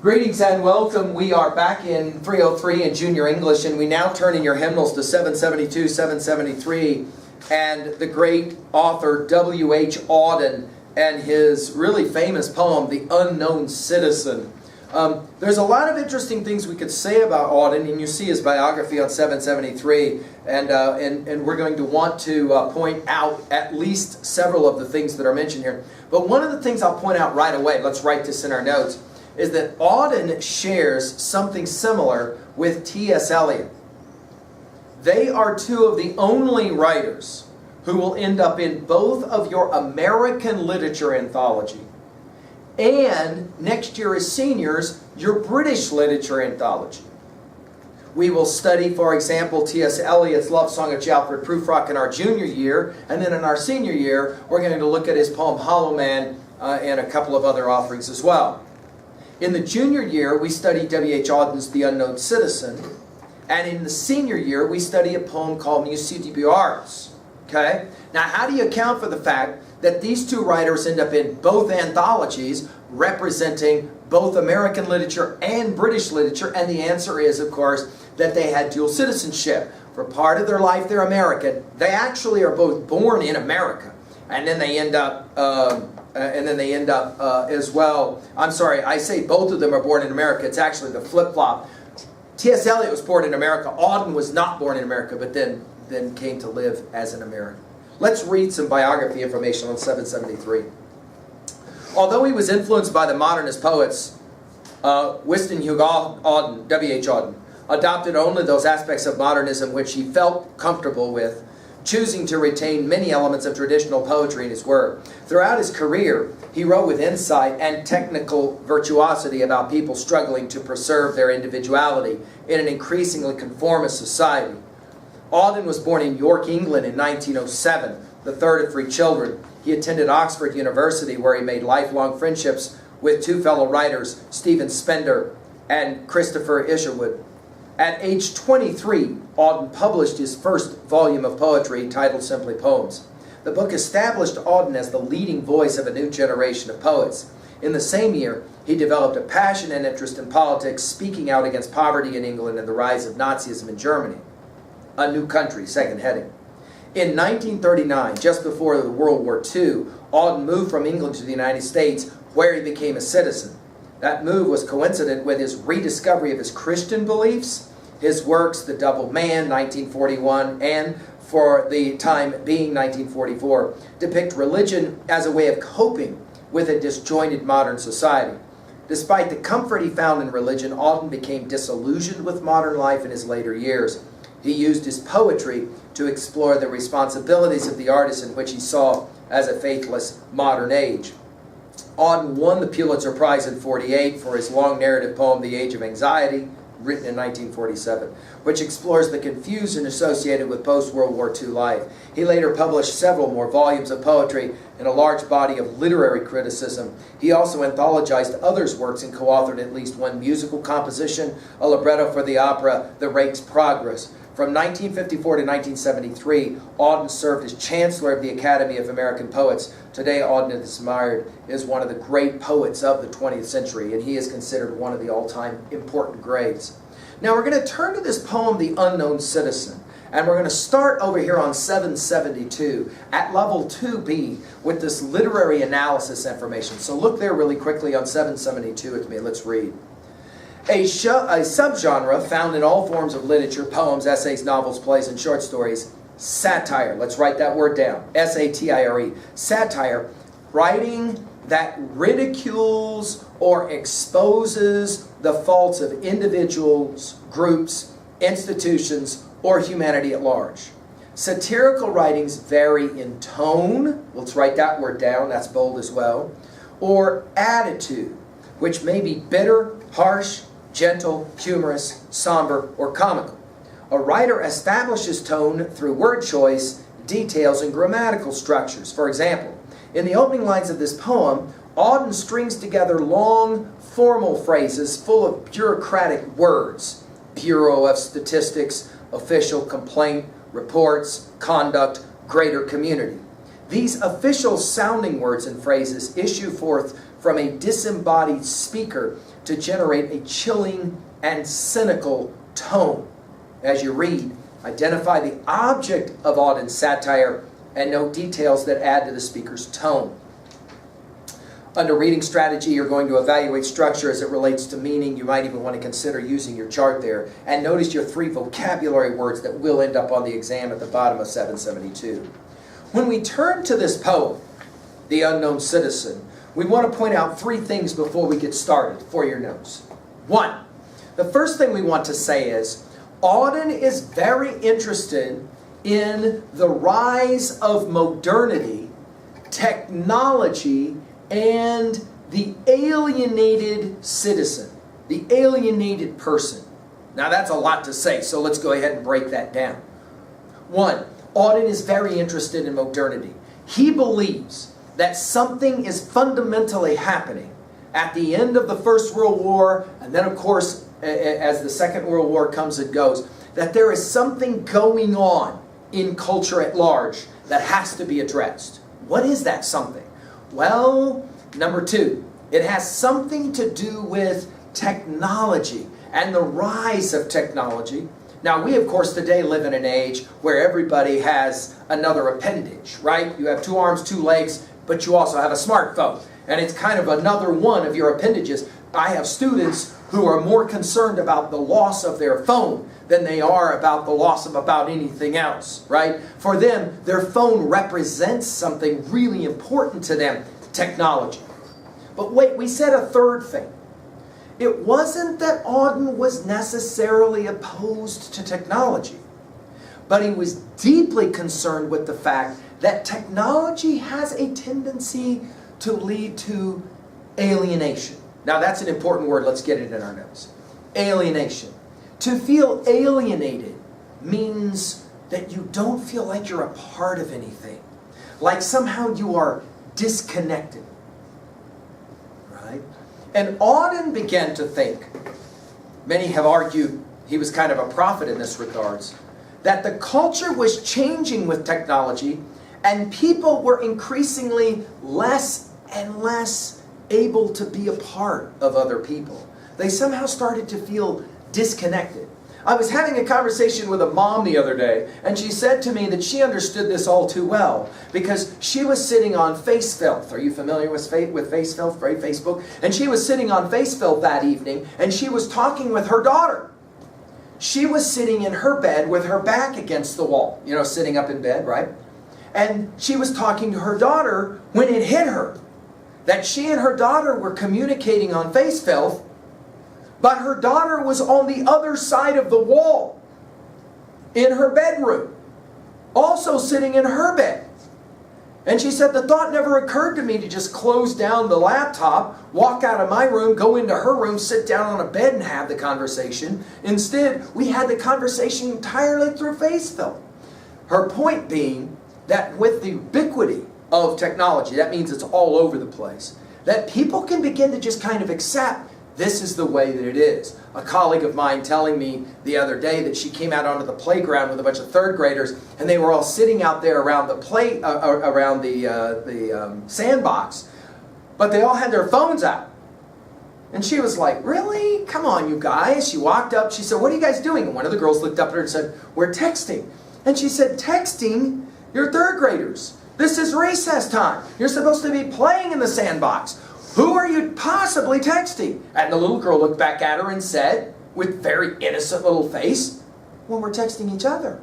Greetings and welcome. We are back in 303 in Junior English, and we now turn in your hymnals to 772, 773, and the great author W.H. Auden and his really famous poem, The Unknown Citizen. There's a lot of interesting things we could say about Auden, and you see his biography on 773, and we're going to want to point out at least several of the things that are mentioned here. But one of the things I'll point out right away, let's write this in our notes, is that Auden shares something similar with T.S. Eliot. They are two of the only writers who will end up in both of your American literature anthology and next year as seniors, your British literature anthology. We will study, for example, T.S. Eliot's Love Song of Jalfred Prufrock in our junior year, and then in our senior year, we're going to look at his poem Hollow Man and a couple of other offerings as well. In the junior year, we study W.H. Auden's The Unknown Citizen, and in the senior year, we study a poem called Musée des Beaux-Arts. Okay? Now, how do you account for the fact that these two writers end up in both anthologies representing both American literature and British literature? And the answer is, of course, that they had dual citizenship. For part of their life, they're American. They actually are both born in America, and then they end up as well. I'm sorry, I say both of them are born in America. It's actually the flip-flop. T.S. Eliot was born in America. Auden was not born in America, but then came to live as an American. Let's read some biography information on 773. Although he was influenced by the modernist poets, Winston Hugh Auden, W.H. Auden, adopted only those aspects of modernism which he felt comfortable with, choosing to retain many elements of traditional poetry in his work. Throughout his career, he wrote with insight and technical virtuosity about people struggling to preserve their individuality in an increasingly conformist society. Auden was born in York, England in 1907, the third of three children. He attended Oxford University, where he made lifelong friendships with two fellow writers, Stephen Spender and Christopher Isherwood. At age 23, Auden published his first volume of poetry titled simply Poems. The book established Auden as the leading voice of a new generation of poets. In the same year, he developed a passion and interest in politics, speaking out against poverty in England and the rise of Nazism in Germany. A New Country, second heading. In 1939, just before the World War II, Auden moved from England to the United States, where he became a citizen. That move was coincident with his rediscovery of his Christian beliefs. His works, The Double Man, 1941, and for the time being 1944, depict religion as a way of coping with a disjointed modern society. Despite the comfort he found in religion, Auden became disillusioned with modern life in his later years. He used his poetry to explore the responsibilities of the artist in which he saw as a faithless modern age. Auden won the Pulitzer Prize in 1948 for his long narrative poem, The Age of Anxiety, written in 1947, which explores the confusion associated with post-World War II life. He later published several more volumes of poetry and a large body of literary criticism. He also anthologized others' works and co-authored at least one musical composition, a libretto for the opera The Rake's Progress. From 1954 to 1973, Auden served as Chancellor of the Academy of American Poets. Today, Auden is admired as one of the great poets of the 20th century, and he is considered one of the all-time important greats. Now, we're going to turn to this poem, The Unknown Citizen, and we're going to start over here on 772 at level 2B with this literary analysis information. So look there really quickly on 772 with me. Let's read. A subgenre found in all forms of literature, poems, essays, novels, plays, and short stories, satire. Let's write that word down. S-A-T-I-R-E. Satire, writing that ridicules or exposes the faults of individuals, groups, institutions, or humanity at large. Satirical writings vary in tone. Let's write that word down. That's bold as well. Or attitude, which may be bitter, harsh, gentle, humorous, somber, or comical. A writer establishes tone through word choice, details, and grammatical structures. For example, in the opening lines of this poem, Auden strings together long, formal phrases full of bureaucratic words. Bureau of Statistics, official complaint, reports, conduct, greater community. These official sounding words and phrases issue forth from a disembodied speaker to generate a chilling and cynical tone. As you read, identify the object of Auden's satire and note details that add to the speaker's tone. Under reading strategy, you're going to evaluate structure as it relates to meaning. You might even want to consider using your chart there. And notice your 3 vocabulary words that will end up on the exam at the bottom of 772. When we turn to this poem, The Unknown Citizen, we want to point out 3 things before we get started for your notes. 1, the first thing we want to say is, Auden is very interested in the rise of modernity, technology, and the alienated citizen, the alienated person. Now that's a lot to say, so let's go ahead and break that down. 1, Auden is very interested in modernity. He believes that something is fundamentally happening at the end of the First World War, and then of course as the Second World War comes and goes, that there is something going on in culture at large that has to be addressed. What is that something? Well, number 2, it has something to do with technology and the rise of technology. Now, we, of course, today live in an age where everybody has another appendage, right? You have 2 arms, 2 legs, but you also have a smartphone. And it's kind of another one of your appendages. I have students who are more concerned about the loss of their phone than they are about the loss of about anything else, right? For them, their phone represents something really important to them, technology. But wait, we said a third thing. It wasn't that Auden was necessarily opposed to technology, but he was deeply concerned with the fact that technology has a tendency to lead to alienation. Now that's an important word, let's get it in our notes. Alienation. To feel alienated means that you don't feel like you're a part of anything. Like somehow you are disconnected. Right? And Auden began to think, many have argued he was kind of a prophet in this regards, that the culture was changing with technology and people were increasingly less and less able to be a part of other people. They somehow started to feel disconnected. I was having a conversation with a mom the other day, and she said to me that she understood this all too well because she was sitting on FaceFilth. Are you familiar with FaceFilth, right? Facebook? And she was sitting on FaceFilth that evening, and she was talking with her daughter. She was sitting in her bed with her back against the wall, you know, sitting up in bed, right? And she was talking to her daughter when it hit her that she and her daughter were communicating on FaceFilth, but her daughter was on the other side of the wall in her bedroom, also sitting in her bed. And she said, the thought never occurred to me to just close down the laptop, walk out of my room, go into her room, sit down on a bed and have the conversation. Instead, we had the conversation entirely through FaceFilth. Her point being that with the ubiquity of technology, that means it's all over the place, that people can begin to just kind of accept this is the way that it is. A colleague of mine telling me the other day that she came out onto the playground with a bunch of 3rd graders, and they were all sitting out there around the sandbox, but they all had their phones out. And she was like, really? Come on, you guys. She walked up, she said, what are you guys doing? And one of the girls looked up at her and said, we're texting. And she said, texting? You're 3rd graders. This is recess time. You're supposed to be playing in the sandbox. Who are you possibly texting? And the little girl looked back at her and said, with very innocent little face, well, we're texting each other.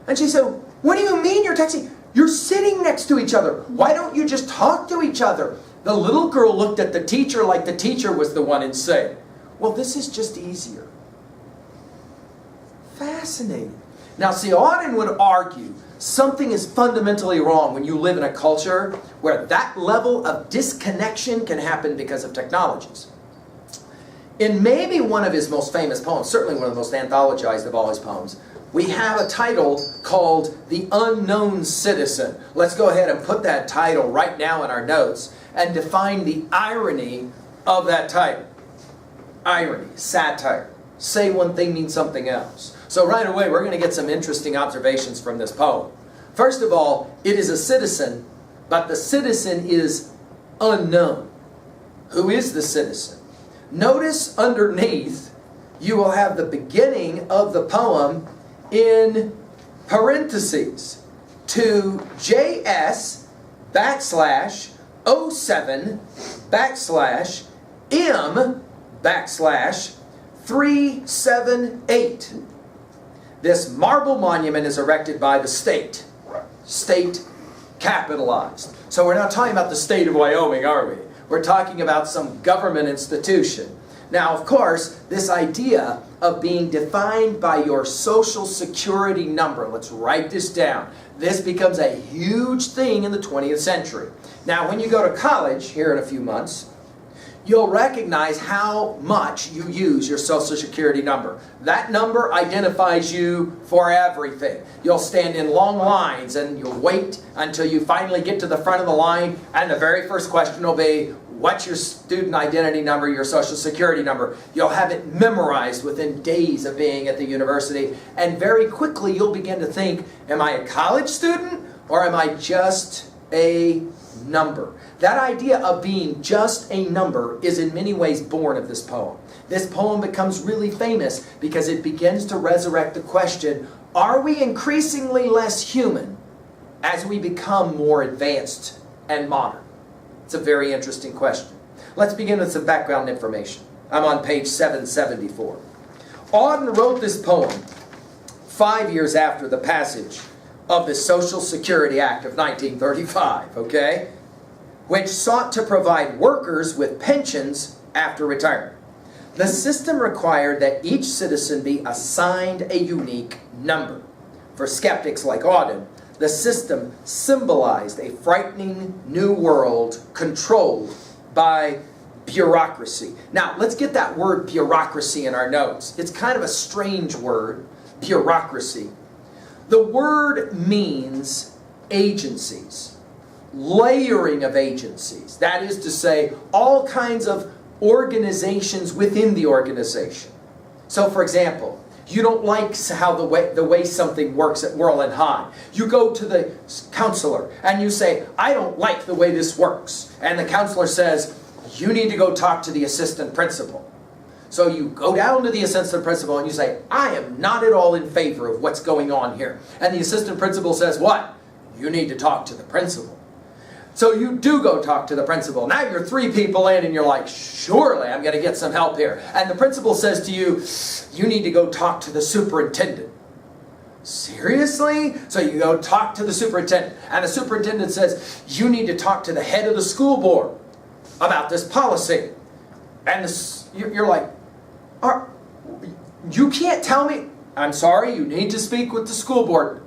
And she said, what do you mean you're texting? You're sitting next to each other. Why don't you just talk to each other? The little girl looked at the teacher like the teacher was the one and said, well, this is just easier. Fascinating. Now, see, Auden would argue something is fundamentally wrong when you live in a culture where that level of disconnection can happen because of technologies. In maybe one of his most famous poems, certainly one of the most anthologized of all his poems, we have a title called The Unknown Citizen. Let's go ahead and put that title right now in our notes and define the irony of that title. Irony, satire. Say one thing means something else. So right away, we're going to get some interesting observations from this poem. First of all, it is a citizen, but the citizen is unknown. Who is the citizen? Notice underneath, you will have the beginning of the poem in parentheses. To JS /07 /M /378. This marble monument is erected by the state. State capitalized. So we're not talking about the state of Wyoming, are we? We're talking about some government institution. Now, of course, this idea of being defined by your social security number, let's write this down. This becomes a huge thing in the 20th century. Now, when you go to college here in a few months, you'll recognize how much you use your social security number. That number identifies you for everything. You'll stand in long lines and you'll wait until you finally get to the front of the line, and the very first question will be, what's your student identity number, your social security number? You'll have it memorized within days of being at the university, and very quickly you'll begin to think, am I a college student or am I just a number? That idea of being just a number is in many ways born of this poem. This poem becomes really famous because it begins to resurrect the question, are we increasingly less human as we become more advanced and modern? It's a very interesting question. Let's begin with some background information. I'm on page 774. Auden wrote this poem 5 years after the passage of the Social Security Act of 1935, okay? Which sought to provide workers with pensions after retirement. The system required that each citizen be assigned a unique number. For skeptics like Auden, the system symbolized a frightening new world controlled by bureaucracy. Now, let's get that word bureaucracy in our notes. It's kind of a strange word, bureaucracy. The word means agencies. Layering of agencies. That is to say, all kinds of organizations within the organization. So, for example, you don't like how the way something works at Whirlin High. You go to the counselor and you say, I don't like the way this works. And the counselor says, you need to go talk to the assistant principal. So you go down to the assistant principal and you say, I am not at all in favor of what's going on here. And the assistant principal says, what? You need to talk to the principal. So you do go talk to the principal. Now you're 3 people in and you're like, surely I'm going to get some help here. And the principal says to you, you need to go talk to the superintendent. Seriously? So you go talk to the superintendent. And the superintendent says, you need to talk to the head of the school board about this policy. And you're like, you can't tell me. I'm sorry, you need to speak with the school board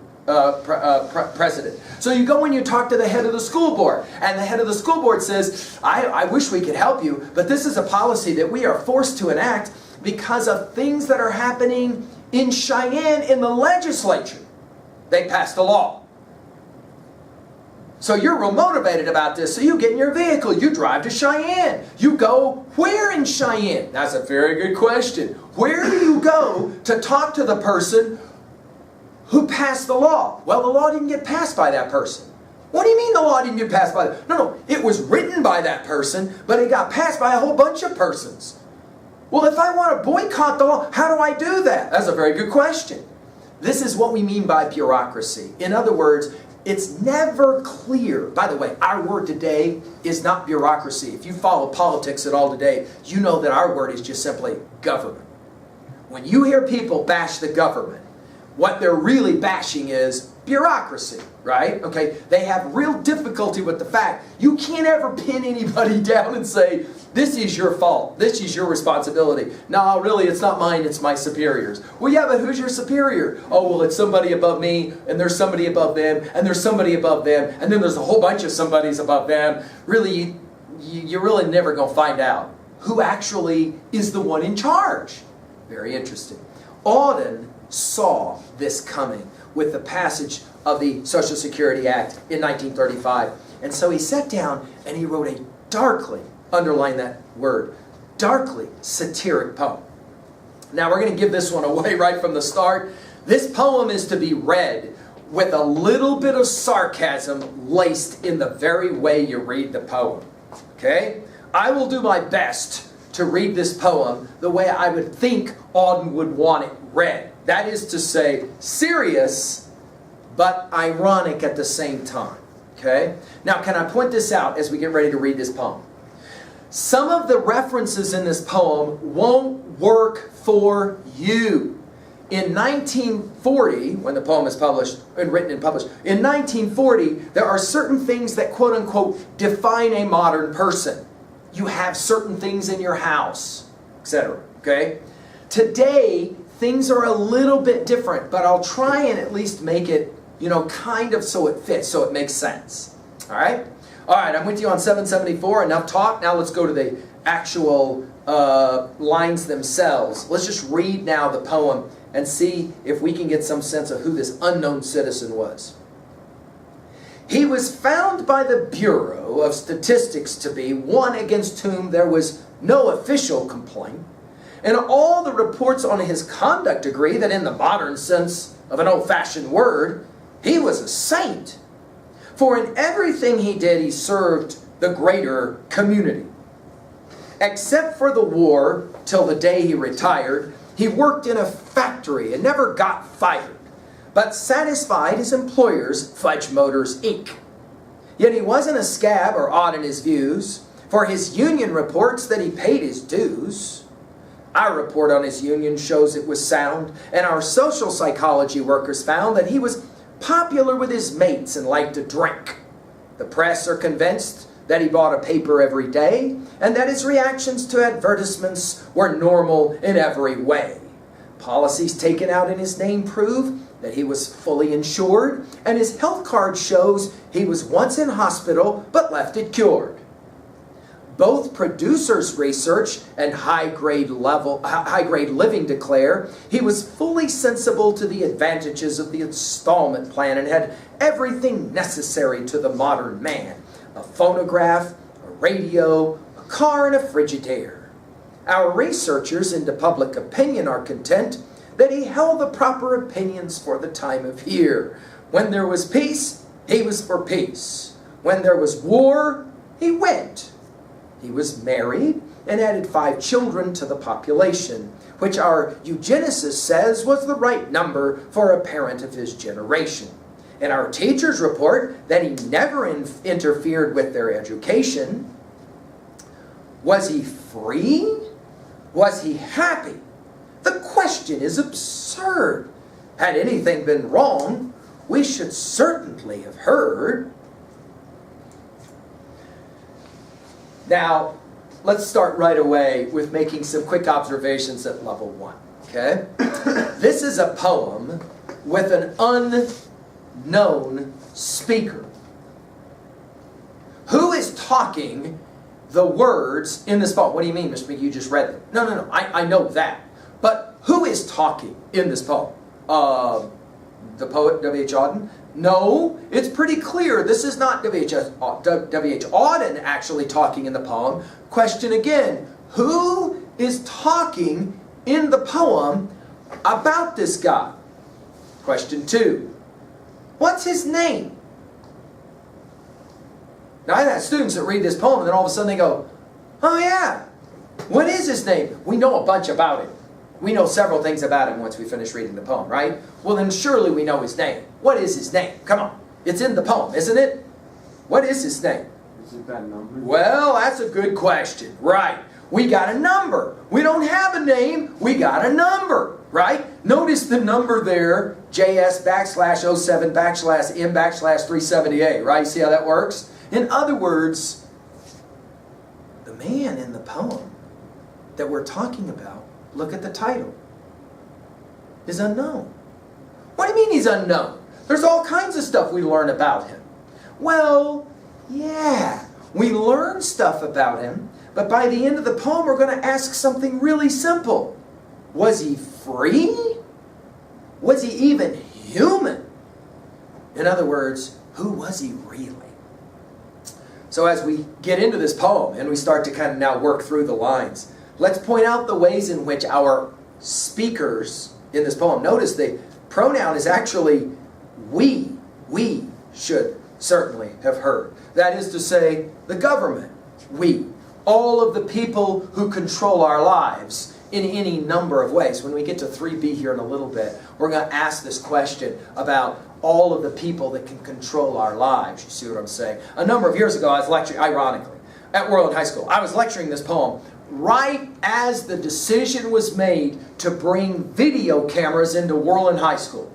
president. So you go and you talk to the head of the school board, and the head of the school board says, I wish we could help you, but this is a policy that we are forced to enact because of things that are happening in Cheyenne in the legislature. They passed a law. So you're real motivated about this, so you get in your vehicle, you drive to Cheyenne. You go where in Cheyenne? That's a very good question. Where do you go to talk to the person who passed the law? Well, the law didn't get passed by that person. What do you mean the law didn't get passed by that? No, it was written by that person, but it got passed by a whole bunch of persons. Well, if I want to boycott the law, how do I do that? That's a very good question. This is what we mean by bureaucracy. In other words, it's never clear. By the way, our word today is not bureaucracy. If you follow politics at all today, you know that our word is just simply government. When you hear people bash the government, what they're really bashing is bureaucracy, right? Okay, they have real difficulty with the fact you can't ever pin anybody down and say, this is your fault, this is your responsibility. No, really, it's not mine, it's my superiors. Well, yeah, but who's your superior? Oh, well, it's somebody above me, and there's somebody above them, and there's somebody above them, and then there's a whole bunch of somebodies above them. Really, you're really never going to find out who actually is the one in charge. Very interesting. Auden saw this coming with the passage of the Social Security Act in 1935. And so he sat down and he wrote a darkly, underline that word, darkly satiric poem. Now we're going to give this one away right from the start. This poem is to be read with a little bit of sarcasm laced in the very way you read the poem. Okay? I will do my best to read this poem the way I would think Auden would want it read. That is to say, serious, but ironic at the same time. Okay? Now, can I point this out as we get ready to read this poem? Some of the references in this poem won't work for you. In 1940, when the poem is published, and written and published, in 1940, there are certain things that quote-unquote define a modern person. You have certain things in your house, etc. Okay? Today, things are a little bit different, but I'll try and at least make it, kind of so it fits, so it makes sense. All right? All right, I'm with you on 774. Enough talk. Now let's go to the actual lines themselves. Let's just read now the poem and see if we can get some sense of who this unknown citizen was. He was found by the Bureau of Statistics to be one against whom there was no official complaint, and all the reports on his conduct agree that in the modern sense of an old-fashioned word, he was a saint. For in everything he did, he served the greater community. Except for the war, till the day he retired, he worked in a factory and never got fired, but satisfied his employers, Fudge Motors, Inc. Yet he wasn't a scab or odd in his views, for his union reports that he paid his dues. Our report on his union shows it was sound, and our social psychology workers found that he was popular with his mates and liked to drink. The press are convinced that he bought a paper every day, and that his reactions to advertisements were normal in every way. Policies taken out in his name prove that he was fully insured, and his health card shows he was once in hospital but left it cured. Both producers' research and high-grade living declare he was fully sensible to the advantages of the installment plan and had everything necessary to the modern man: a phonograph, a radio, a car, and a Frigidaire. Our researchers into public opinion are content that he held the proper opinions for the time of year. When there was peace, he was for peace. When there was war, he went. He was married and added 5 children to the population, which our eugenicist says was the right number for a parent of his generation. And our teachers report that he never interfered with their education. Was he free? Was he happy? The question is absurd. Had anything been wrong, we should certainly have heard. Now, let's start right away with making some quick observations at level 1. Okay? This is a poem with an unknown speaker. Who is talking the words in this poem? What do you mean, Mr. McGee? You just read them. No. I know that. But who is talking in this poem? The poet W.H. Auden? No, it's pretty clear. This is not W.H. Auden actually talking in the poem. Question again, who is talking in the poem about this guy? Question 2, what's his name? Now, I've had students that read this poem and then all of a sudden they go, oh yeah, what is his name? We know a bunch about him. We know several things about him once we finish reading the poem, right? Well, then surely we know his name. What is his name? Come on. It's in the poem, isn't it? What is his name? Is it that number? Well, that's a good question. Right. We got a number. We don't have a name. We got a number, right? Notice the number there, JS \07\M\378, right? See how that works? In other words, the man in the poem that we're talking about, look at the title, is unknown. What do you mean he's unknown? There's all kinds of stuff we learn about him. Well, yeah, we learn stuff about him, but by the end of the poem we're going to ask something really simple. Was he free? Was he even human? In other words, who was he really? So as we get into this poem and we start to kind of now work through the lines, let's point out the ways in which our speakers in this poem, notice the pronoun is actually we should certainly have heard. That is to say, the government, We. All of the people who control our lives in any number of ways. When we get to 3b here in a little bit, we're going to ask this question about all of the people that can control our lives. You see what I'm saying? A number of years ago, I was lecturing, ironically, at Worland High School. I was lecturing this poem right as the decision was made to bring video cameras into Worland High School.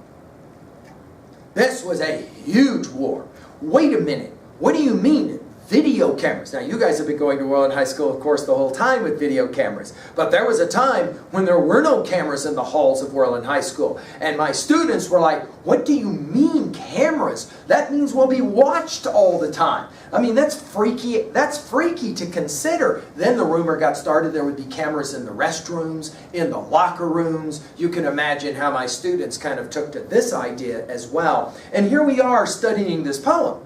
This was a huge war. Wait a minute. What do you mean, video cameras? Now, you guys have been going to Worland High School, of course, the whole time with video cameras. But there was a time when there were no cameras in the halls of Worland High School. And my students were like, what do you mean, cameras? That means we'll be watched all the time. I mean, that's freaky. That's freaky to consider. Then the rumor got started there would be cameras in the restrooms, in the locker rooms. You can imagine how my students kind of took to this idea as well. And here we are studying this poem,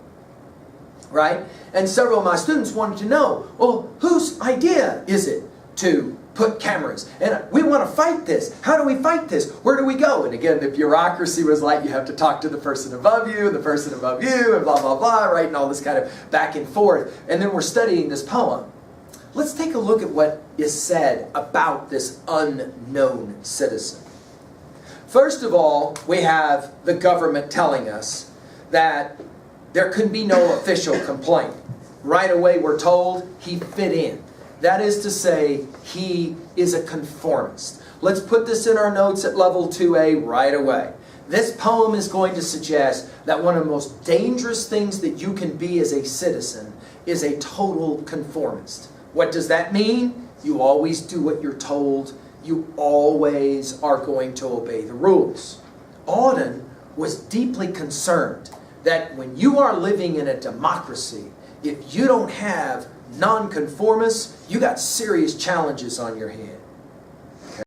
right? And several of my students wanted to know, well, whose idea is it to put cameras? And we want to fight this. How do we fight this? Where do we go? And again, the bureaucracy was like, you have to talk to the person above you, and the person above you, and blah, blah, blah, right? And all this kind of back and forth. And then we're studying this poem. Let's take a look at what is said about this unknown citizen. First of all, we have the government telling us that there could be no official complaint. Right away we're told he fit in. That is to say, he is a conformist. Let's put this in our notes at level 2A right away. This poem is going to suggest that one of the most dangerous things that you can be as a citizen is a total conformist. What does that mean? You always do what you're told. You always are going to obey the rules. Auden was deeply concerned that when you are living in a democracy, if you don't have nonconformists, you got serious challenges on your hand.